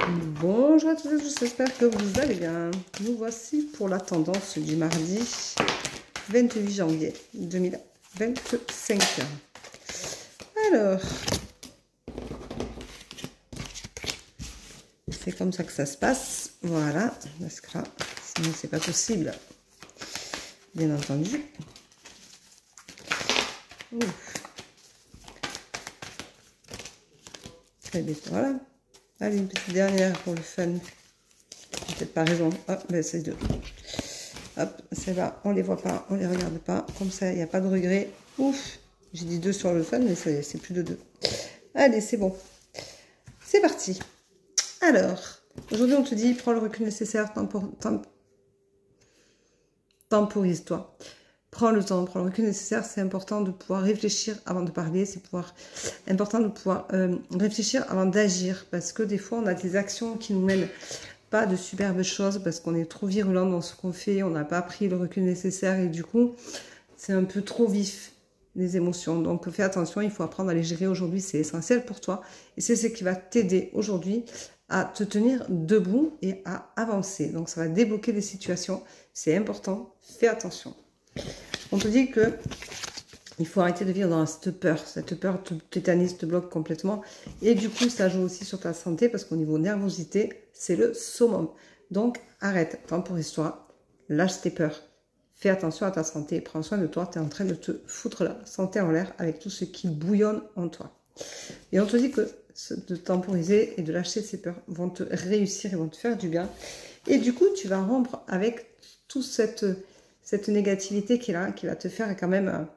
Bonjour à tous et tous, j'espère que vous allez bien. Nous voici pour la tendance du mardi 28 janvier 2025. Alors, c'est comme ça que ça se passe. Voilà, parce que là, sinon c'est pas possible. Bien entendu. Ouf. Très bien, voilà. Allez, une petite dernière pour le fun. Peut-être pas raison. Hop, ben c'est deux. Hop, c'est là, on les voit pas, on les regarde pas. Comme ça, il n'y a pas de regret. Ouf, j'ai dit deux sur le fun, mais ça y est, c'est plus de deux. Allez, c'est bon. C'est parti. Alors, aujourd'hui, on te dit, prends le recul nécessaire, temporise-toi. Prends le temps, prends le recul nécessaire. C'est important de pouvoir réfléchir avant de parler. C'est important de pouvoir réfléchir avant d'agir. Parce que des fois, on a des actions qui nous mènent pas de superbes choses. Parce qu'on est trop virulent dans ce qu'on fait. On n'a pas pris le recul nécessaire. Et du coup, c'est un peu trop vif, les émotions. Donc, fais attention. Il faut apprendre à les gérer aujourd'hui. C'est essentiel pour toi. Et c'est ce qui va t'aider aujourd'hui à te tenir debout et à avancer. Donc, ça va débloquer des situations. C'est important. Fais attention. On te dit que il faut arrêter de vivre dans cette peur. Cette peur te tétanise, te bloque complètement. Et du coup, ça joue aussi sur ta santé parce qu'au niveau nervosité, c'est le summum. Donc, arrête, temporise-toi, lâche tes peurs. Fais attention à ta santé, prends soin de toi. Tu es en train de te foutre la santé en l'air avec tout ce qui bouillonne en toi. Et on te dit que de temporiser et de lâcher ces peurs vont te réussir et vont te faire du bien. Et du coup, tu vas rompre avec toute cette négativité qui est là, qui va te faire quand même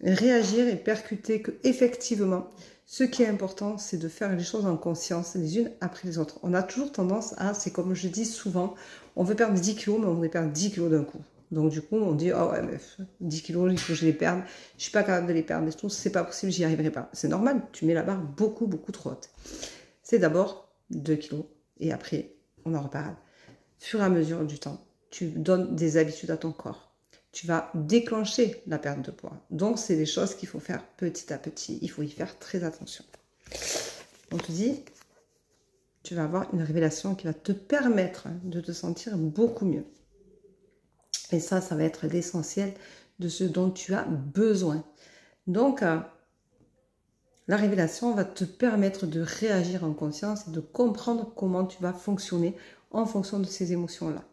réagir et percuter que effectivement, ce qui est important, c'est de faire les choses en conscience, les unes après les autres. On a toujours tendance à, c'est comme je dis souvent, on veut perdre 10 kilos, mais on veut perdre 10 kilos d'un coup. Donc du coup, on dit, oh ouais, mais 10 kilos, il faut que je les perde. Je suis pas capable de les perdre. Et tout, c'est pas possible, j'y arriverai pas. C'est normal, tu mets la barre beaucoup, beaucoup trop haute. C'est d'abord 2 kilos, et après, on en reparle. Au fur et à mesure du temps, tu donnes des habitudes à ton corps. Tu vas déclencher la perte de poids. Donc, c'est des choses qu'il faut faire petit à petit. Il faut y faire très attention. On te dit, tu vas avoir une révélation qui va te permettre de te sentir beaucoup mieux. Et ça va être l'essentiel de ce dont tu as besoin. Donc, la révélation va te permettre de réagir en conscience et de comprendre comment tu vas fonctionner en fonction de ces émotions-là.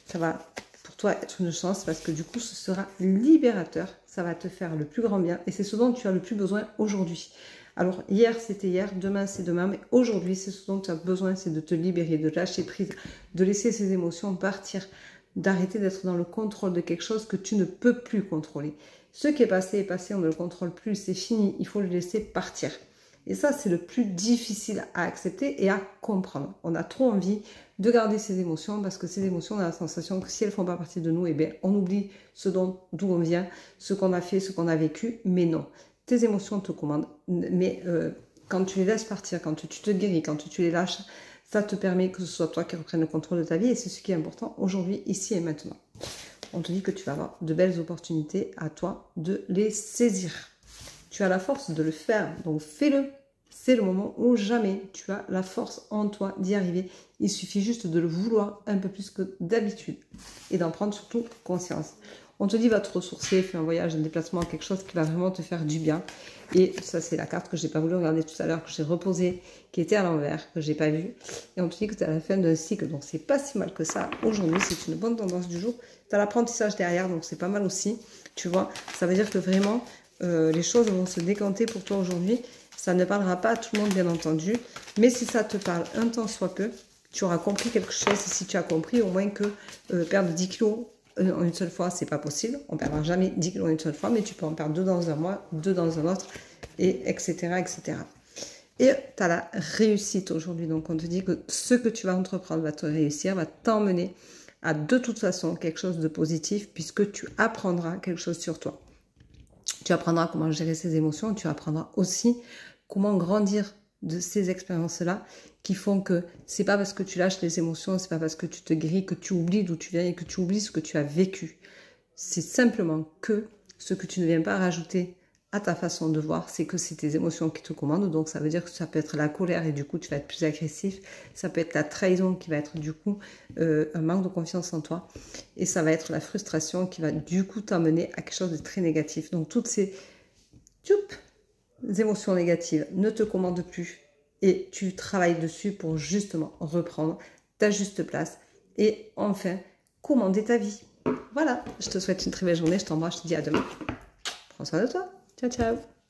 Ça va pour toi être une chance parce que du coup, ce sera libérateur. Ça va te faire le plus grand bien et c'est ce dont tu as le plus besoin aujourd'hui. Alors, hier, c'était hier, demain, c'est demain, mais aujourd'hui, c'est ce dont tu as besoin, c'est de te libérer, de lâcher prise, de laisser ces émotions partir, d'arrêter d'être dans le contrôle de quelque chose que tu ne peux plus contrôler. Ce qui est passé, on ne le contrôle plus, c'est fini, il faut le laisser partir. Et ça, c'est le plus difficile à accepter et à comprendre. On a trop envie de garder ces émotions parce que ces émotions, on a la sensation que si elles ne font pas partie de nous, eh bien, on oublie d'où on vient, ce qu'on a fait, ce qu'on a vécu, mais non. Tes émotions te commandent, mais quand tu les laisses partir, quand tu te guéris, quand tu les lâches, ça te permet que ce soit toi qui reprennes le contrôle de ta vie et c'est ce qui est important aujourd'hui, ici et maintenant. On te dit que tu vas avoir de belles opportunités à toi de les saisir. Tu as la force de le faire, donc fais-le. C'est le moment où jamais tu as la force en toi d'y arriver. Il suffit juste de le vouloir un peu plus que d'habitude et d'en prendre surtout conscience. On te dit va te ressourcer, fais un voyage, un déplacement, quelque chose qui va vraiment te faire du bien. Et ça, c'est la carte que je n'ai pas voulu regarder tout à l'heure, que j'ai reposée, qui était à l'envers, que je n'ai pas vue. Et on te dit que tu es à la fin d'un cycle, donc c'est pas si mal que ça. Aujourd'hui, c'est une bonne tendance du jour. Tu as l'apprentissage derrière, donc c'est pas mal aussi. Tu vois, ça veut dire que vraiment, les choses vont se décanter pour toi aujourd'hui. Ça ne parlera pas à tout le monde, bien entendu. Mais si ça te parle un temps soit peu, tu auras compris quelque chose. Et si tu as compris, au moins que perdre 10 kilos en une seule fois, c'est pas possible. On ne perdra jamais 10 kilos en une seule fois, mais tu peux en perdre 2 dans un mois, 2 dans un autre, et etc. etc. Et tu as la réussite aujourd'hui. Donc, on te dit que ce que tu vas entreprendre va te réussir, va t'emmener à de toute façon quelque chose de positif, puisque tu apprendras quelque chose sur toi. Tu apprendras comment gérer ces émotions, tu apprendras aussi comment grandir de ces expériences-là qui font que c'est pas parce que tu lâches les émotions, c'est pas parce que tu te guéris que tu oublies d'où tu viens et que tu oublies ce que tu as vécu. C'est simplement que ce que tu ne viens pas rajouter à ta façon de voir, c'est que c'est tes émotions qui te commandent. Donc ça veut dire que ça peut être la colère et du coup tu vas être plus agressif. Ça peut être la trahison qui va être du coup un manque de confiance en toi. Et ça va être la frustration qui va du coup t'amener à quelque chose de très négatif. Donc toutes ces émotions négatives ne te commandent plus. Et tu travailles dessus pour justement reprendre ta juste place. Et enfin, commander ta vie. Voilà, je te souhaite une très belle journée. Je t'embrasse, je te dis à demain. Prends soin de toi. Ciao, ciao.